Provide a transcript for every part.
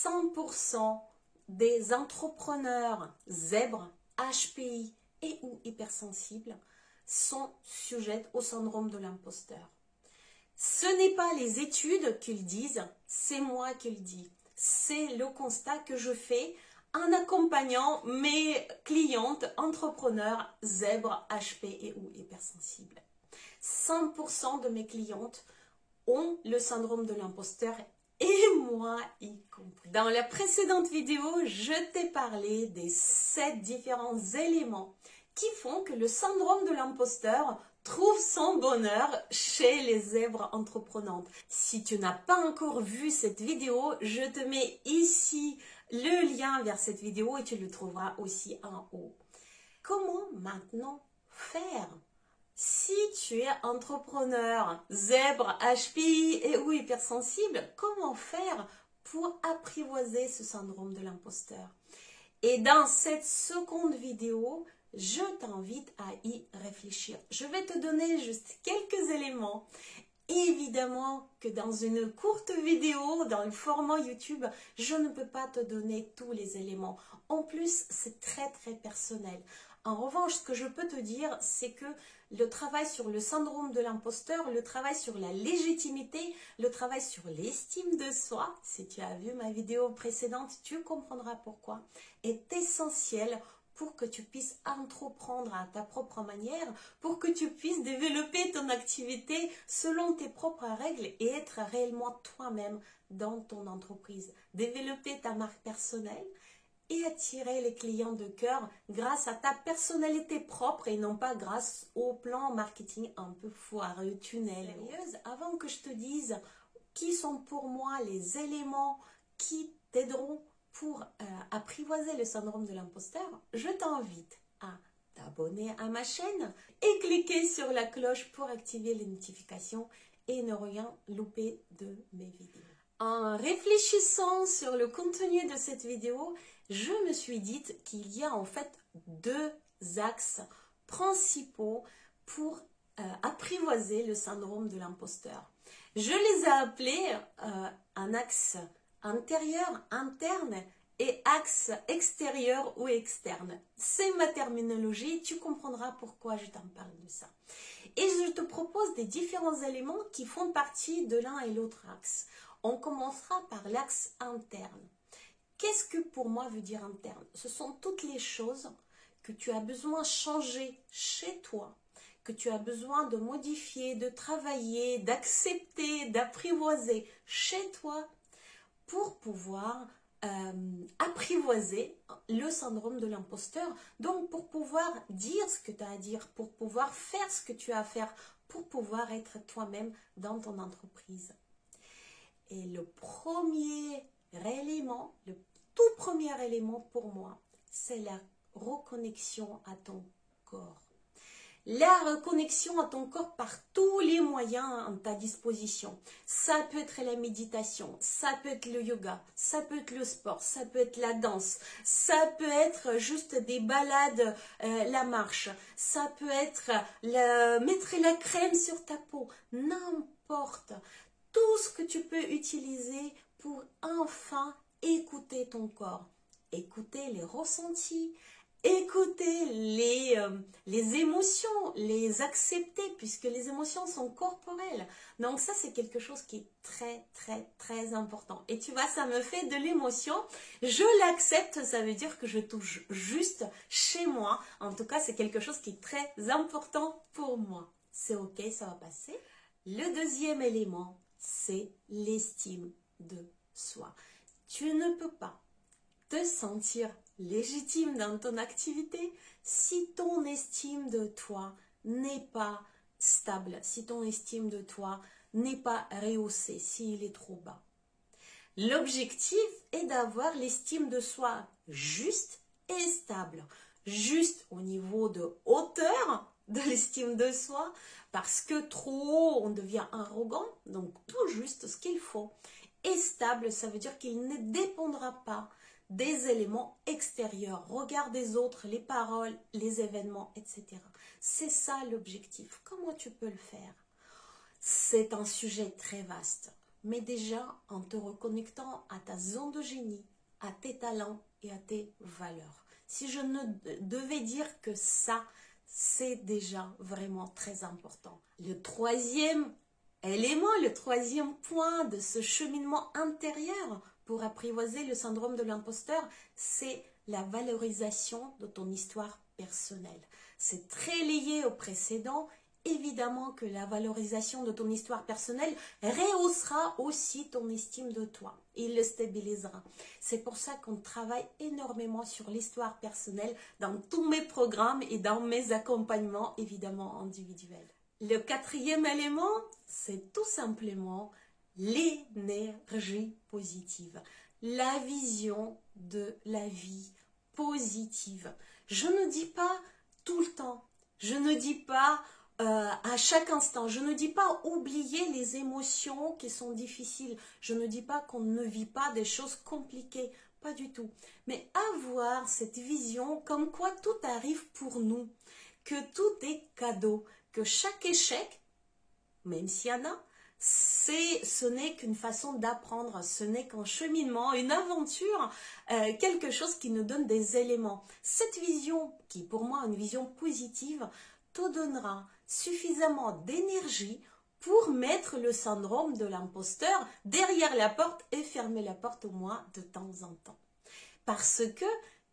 100% des entrepreneurs zèbres, HPI et ou hypersensibles sont sujettes au syndrome de l'imposteur. Ce n'est pas les études qui le disent, c'est moi qui le dis. C'est le constat que je fais en accompagnant mes clientes entrepreneurs zèbres, HP et ou hypersensibles. 100% de mes clientes ont le syndrome de l'imposteur et moi y compris. Dans la précédente vidéo, je t'ai parlé des 7 différents éléments qui font que le syndrome de l'imposteur trouve son bonheur chez les zèbres entreprenantes. Si tu n'as pas encore vu cette vidéo, je te mets ici le lien vers cette vidéo et tu le trouveras aussi en haut. Comment maintenant faire? Si tu es entrepreneur, zèbre, HPI et ou hypersensible, comment faire pour apprivoiser ce syndrome de l'imposteur? Et dans cette seconde vidéo, je t'invite à y réfléchir. Je vais te donner juste quelques éléments. Évidemment que dans une courte vidéo, dans le format YouTube, je ne peux pas te donner tous les éléments. En plus, c'est très personnel. En revanche, ce que je peux te dire, c'est que le travail sur le syndrome de l'imposteur, le travail sur la légitimité, le travail sur l'estime de soi, si tu as vu ma vidéo précédente, tu comprendras pourquoi, est essentiel pour que tu puisses entreprendre à ta propre manière, pour que tu puisses développer ton activité selon tes propres règles et être réellement toi-même dans ton entreprise. Développer ta marque personnelle et attirer les clients de cœur grâce à ta personnalité propre et non pas grâce au plan marketing un peu foireux, tunnel. Avant que je te dise qui sont pour moi les éléments qui t'aideront pour apprivoiser le syndrome de l'imposteur, je t'invite à t'abonner à ma chaîne et cliquer sur la cloche pour activer les notifications et ne rien louper de mes vidéos. En réfléchissant sur le contenu de cette vidéo, je me suis dit qu'il y a en fait 2 axes principaux pour apprivoiser le syndrome de l'imposteur. Je les ai appelés un axe intérieur, interne et axe extérieur ou externe. C'est ma terminologie, tu comprendras pourquoi je t'en parle de ça. Et je te propose des différents éléments qui font partie de l'un et l'autre axe. On commencera par l'axe interne. Qu'est-ce que pour moi veut dire interne? Ce sont toutes les choses que tu as besoin de changer chez toi, que tu as besoin de modifier, de travailler, d'accepter, d'apprivoiser chez toi pour pouvoir apprivoiser le syndrome de l'imposteur. Donc pour pouvoir dire ce que tu as à dire, pour pouvoir faire ce que tu as à faire, pour pouvoir être toi-même dans ton entreprise. Et le premier élément, le tout premier élément pour moi, c'est la reconnexion à ton corps. La reconnexion à ton corps par tous les moyens à ta disposition. Ça peut être la méditation, ça peut être le yoga, ça peut être le sport, ça peut être la danse, ça peut être juste des balades, la marche, ça peut être mettre la crème sur ta peau, n'importe. Tout ce que tu peux utiliser pour enfin écouter ton corps, écouter les ressentis, écouter les émotions, les accepter puisque les émotions sont corporelles. Donc ça c'est quelque chose qui est très important. Et tu vois, ça me fait de l'émotion. Je l'accepte, ça veut dire que je touche juste chez moi. En tout cas, c'est quelque chose qui est très important pour moi. C'est ok, ça va passer. Le deuxième élément, c'est l'estime de soi. Tu ne peux pas te sentir légitime dans ton activité si ton estime de toi n'est pas stable, si ton estime de toi n'est pas rehaussée, s'il est trop bas. L'objectif est d'avoir l'estime de soi juste et stable, juste au niveau de hauteur de l'estime de soi, parce que trop haut, on devient arrogant, donc tout juste ce qu'il faut. Et stable, ça veut dire qu'il ne dépendra pas des éléments extérieurs, regard des autres, les paroles, les événements, etc. C'est ça l'objectif. Comment tu peux le faire? C'est un sujet très vaste. mais déjà en te reconnectant à ta zone de génie, à tes talents et à tes valeurs. Si je ne devais dire que ça, c'est déjà vraiment très important. Le troisième élément, le troisième point de ce cheminement intérieur pour apprivoiser le syndrome de l'imposteur, c'est la valorisation de ton histoire personnelle. C'est très lié au précédent. Évidemment que la valorisation de ton histoire personnelle rehaussera aussi ton estime de toi. Il le stabilisera. C'est pour ça qu'on travaille énormément sur l'histoire personnelle dans tous mes programmes et dans mes accompagnements, évidemment individuels. Le quatrième élément, c'est tout simplement l'énergie positive. La vision de la vie positive. Je ne dis pas tout le temps. Je ne dis pas à chaque instant. Je ne dis pas oublier les émotions qui sont difficiles. Je ne dis pas qu'on ne vit pas des choses compliquées. Pas du tout. Mais avoir cette vision comme quoi tout arrive pour nous. Que tout est cadeau. Que chaque échec, même s'il y en a, ce n'est qu'une façon d'apprendre, ce n'est qu'un cheminement, une aventure, quelque chose qui nous donne des éléments. Cette vision, qui pour moi est une vision positive, te donnera suffisamment d'énergie pour mettre le syndrome de l'imposteur derrière la porte et fermer la porte au moins de temps en temps. Parce que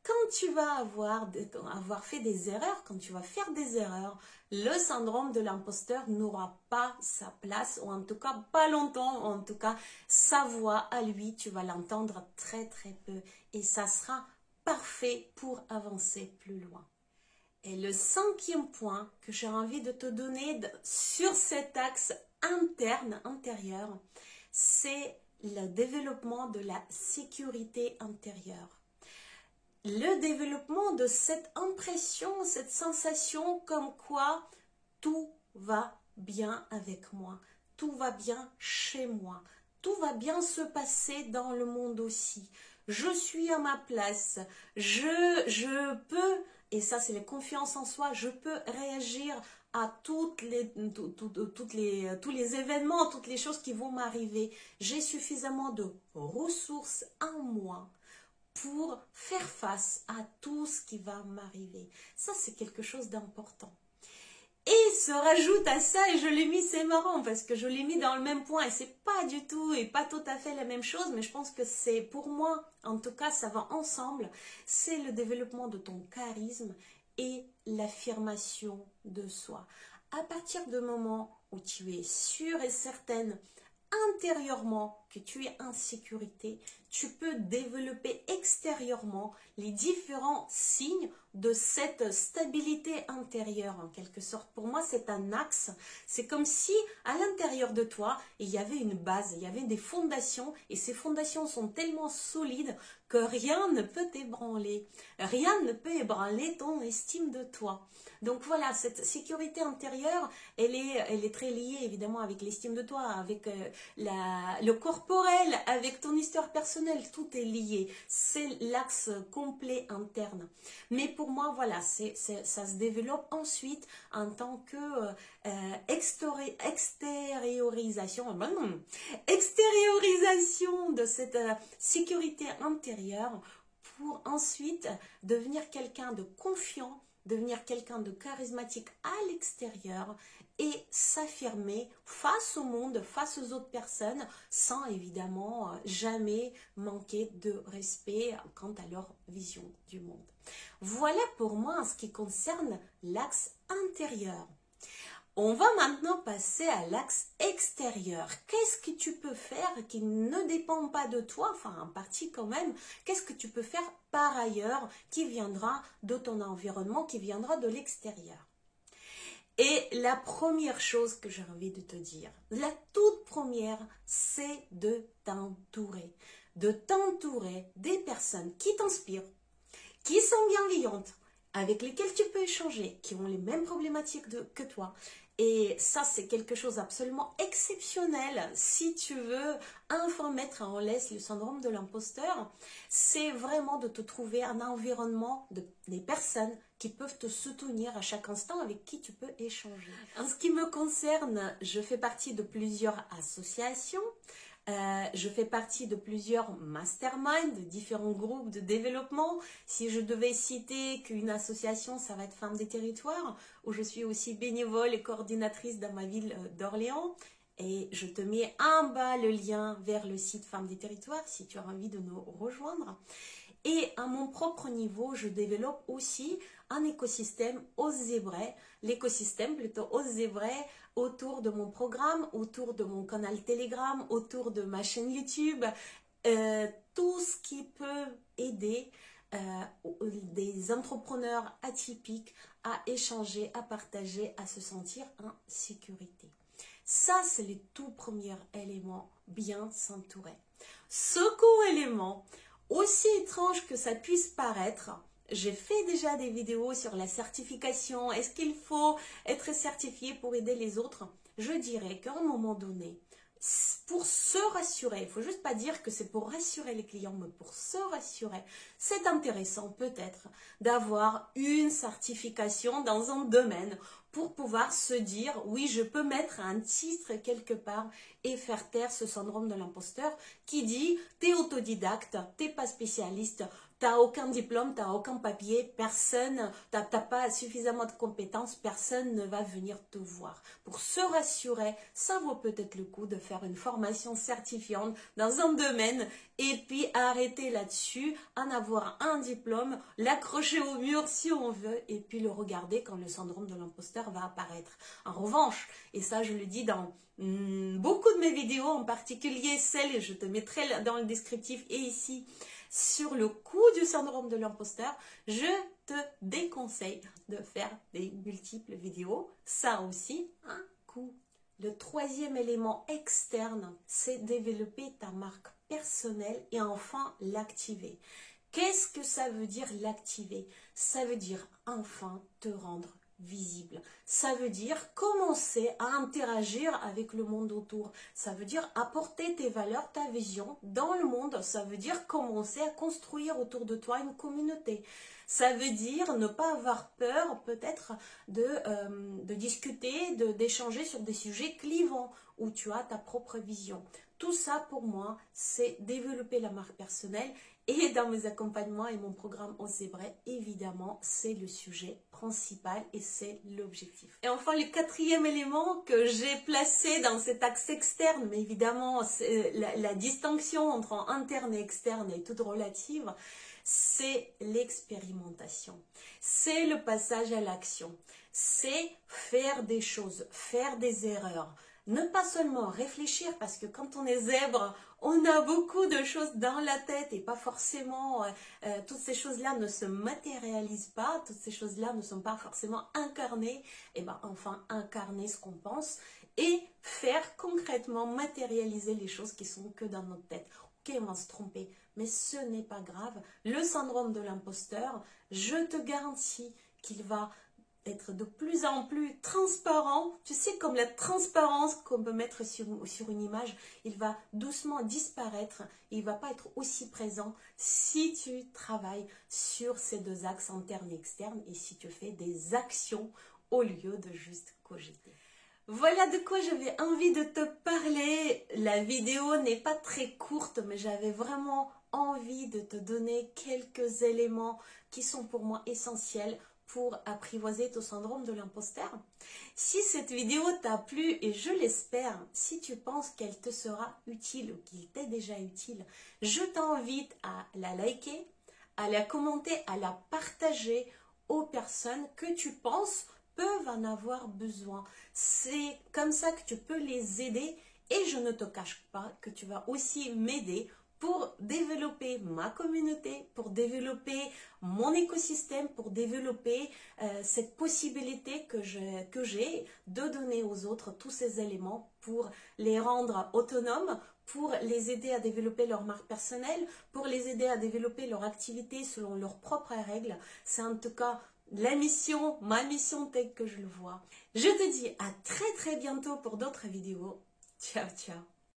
quand tu vas avoir fait des erreurs, quand tu vas faire des erreurs, le syndrome de l'imposteur n'aura pas sa place, ou en tout cas pas longtemps, en tout cas sa voix à lui, tu vas l'entendre très très peu. Et ça sera parfait pour avancer plus loin. Et le cinquième point que j'ai envie de te donner sur cet axe intérieur, c'est le développement de la sécurité intérieure. Le développement de cette impression, cette sensation comme quoi tout va bien avec moi, tout va bien chez moi, tout va bien se passer dans le monde aussi. Je suis à ma place, je peux, et ça c'est la confiance en soi, je peux réagir à tous les événements, toutes les choses qui vont m'arriver. J'ai suffisamment de ressources en moi pour faire face à tout ce qui va m'arriver. Ça, c'est quelque chose d'important. Et se rajoute à ça, et je l'ai mis, c'est marrant, parce que je l'ai mis dans le même point, et c'est pas du tout, et pas tout à fait la même chose, mais je pense que c'est, pour moi, en tout cas, ça va ensemble, c'est le développement de ton charisme et l'affirmation de soi. À partir du moment où tu es sûre et certaine intérieurement que tu es en sécurité, tu peux développer extérieurement les différents signes de cette stabilité intérieure en quelque sorte. Pour moi, c'est un axe. C'est comme si à l'intérieur de toi, il y avait une base, il y avait des fondations et ces fondations sont tellement solides que rien ne peut t'ébranler. Rien ne peut ébranler ton estime de toi. Donc voilà, cette sécurité intérieure, elle est très liée évidemment avec l'estime de toi, avec le corporel, avec ton histoire personnelle, tout est lié. C'est l'axe complet interne. Mais pour moi, voilà, ça se développe ensuite en tant que extériorisation de cette sécurité intérieure pour ensuite devenir quelqu'un de confiant, devenir quelqu'un de charismatique à l'extérieur et s'affirmer face au monde, face aux autres personnes, sans évidemment jamais manquer de respect quant à leur vision du monde. Voilà pour moi en ce qui concerne l'axe intérieur. On va maintenant passer à l'axe extérieur. Qu'est-ce que tu peux faire qui ne dépend pas de toi, enfin en partie quand même, qu'est-ce que tu peux faire par ailleurs qui viendra de ton environnement, qui viendra de l'extérieur? Et la première chose que j'ai envie de te dire, la toute première, c'est de t'entourer. De t'entourer des personnes qui t'inspirent, qui sont bienveillantes, avec lesquelles tu peux échanger, qui ont les mêmes problématiques que toi. Et ça, c'est quelque chose d'absolument exceptionnel. Si tu veux mettre en laisse le syndrome de l'imposteur, c'est vraiment de te trouver un environnement des personnes qui peuvent te soutenir à chaque instant, avec qui tu peux échanger. En ce qui me concerne, je fais partie de plusieurs associations. Je fais partie de plusieurs masterminds, de différents groupes de développement. Si je devais citer qu'une association, ça va être Femmes des Territoires, où je suis aussi bénévole et coordinatrice dans ma ville d'Orléans. Et je te mets en bas le lien vers le site Femmes des Territoires si tu as envie de nous rejoindre. Et à mon propre niveau, je développe aussi un écosystème aux zébrais, l'écosystème plutôt aux zébrais autour de mon programme, autour de mon canal Telegram, autour de ma chaîne YouTube, tout ce qui peut aider des entrepreneurs atypiques à échanger, à partager, à se sentir en sécurité. Ça, c'est le tout premier élément, bien s'entourer. Second élément, aussi étrange que ça puisse paraître, j'ai fait déjà des vidéos sur la certification. Est-ce qu'il faut être certifié pour aider les autres? Je dirais qu'à un moment donné, pour se rassurer, il ne faut juste pas dire que c'est pour rassurer les clients, mais pour se rassurer, c'est intéressant peut-être d'avoir une certification dans un domaine pour pouvoir se dire, oui, je peux mettre un titre quelque part et faire taire ce syndrome de l'imposteur qui dit, t'es autodidacte, t'es pas spécialiste, t'as aucun diplôme, t'as aucun papier, personne, t'as pas suffisamment de compétences, personne ne va venir te voir. Pour se rassurer, ça vaut peut-être le coup de faire une formation certifiante dans un domaine et puis arrêter là-dessus, en avoir un diplôme, l'accrocher au mur si on veut et puis le regarder quand le syndrome de l'imposteur va apparaître. En revanche, et ça je le dis dans beaucoup de mes vidéos, en particulier celles, et je te mettrai dans le descriptif et ici, sur le coup du syndrome de l'imposteur, je te déconseille de faire des multiples vidéos. Ça aussi, un coup. Le troisième élément externe, c'est développer ta marque personnelle et enfin l'activer. Qu'est-ce que ça veut dire l'activer? Ça veut dire enfin te rendre visible. Ça veut dire commencer à interagir avec le monde autour. Ça veut dire apporter tes valeurs, ta vision dans le monde. Ça veut dire commencer à construire autour de toi une communauté. Ça veut dire ne pas avoir peur peut-être de discuter, d'échanger sur des sujets clivants où tu as ta propre vision. Tout ça pour moi, c'est développer la marque personnelle. Et dans mes accompagnements et mon programme au zébrais, évidemment, c'est le sujet principal et c'est l'objectif. Et enfin, le quatrième élément que j'ai placé dans cet axe externe, mais évidemment, la distinction entre interne et externe est toute relative, c'est l'expérimentation. C'est le passage à l'action. C'est faire des choses, faire des erreurs. Ne pas seulement réfléchir, parce que quand on est zèbre, on a beaucoup de choses dans la tête et pas forcément, toutes ces choses-là ne se matérialisent pas, toutes ces choses-là ne sont pas forcément incarnées. Et bien enfin, incarner ce qu'on pense et faire concrètement matérialiser les choses qui sont que dans notre tête. Ok, on va se tromper, mais ce n'est pas grave. Le syndrome de l'imposteur, je te garantis qu'il va être de plus en plus transparent. Tu sais, comme la transparence qu'on peut mettre sur une image, il va doucement disparaître. Il ne va pas être aussi présent si tu travailles sur ces deux axes internes et externes et si tu fais des actions au lieu de juste cogiter. Voilà de quoi j'avais envie de te parler. La vidéo n'est pas très courte, mais j'avais vraiment envie de te donner quelques éléments qui sont pour moi essentiels pour apprivoiser ton syndrome de l'imposteur. Si cette vidéo t'a plu, et je l'espère, si tu penses qu'elle te sera utile ou qu'il t'est déjà utile, je t'invite à la liker, à la commenter, à la partager aux personnes que tu penses peuvent en avoir besoin. C'est comme ça que tu peux les aider et je ne te cache pas que tu vas aussi m'aider pour développer ma communauté, pour développer mon écosystème, pour développer cette possibilité que j'ai de donner aux autres tous ces éléments pour les rendre autonomes, pour les aider à développer leur marque personnelle, pour les aider à développer leur activité selon leurs propres règles. C'est en tout cas la mission, ma mission telle que je le vois. Je te dis à très très bientôt pour d'autres vidéos. Ciao, ciao.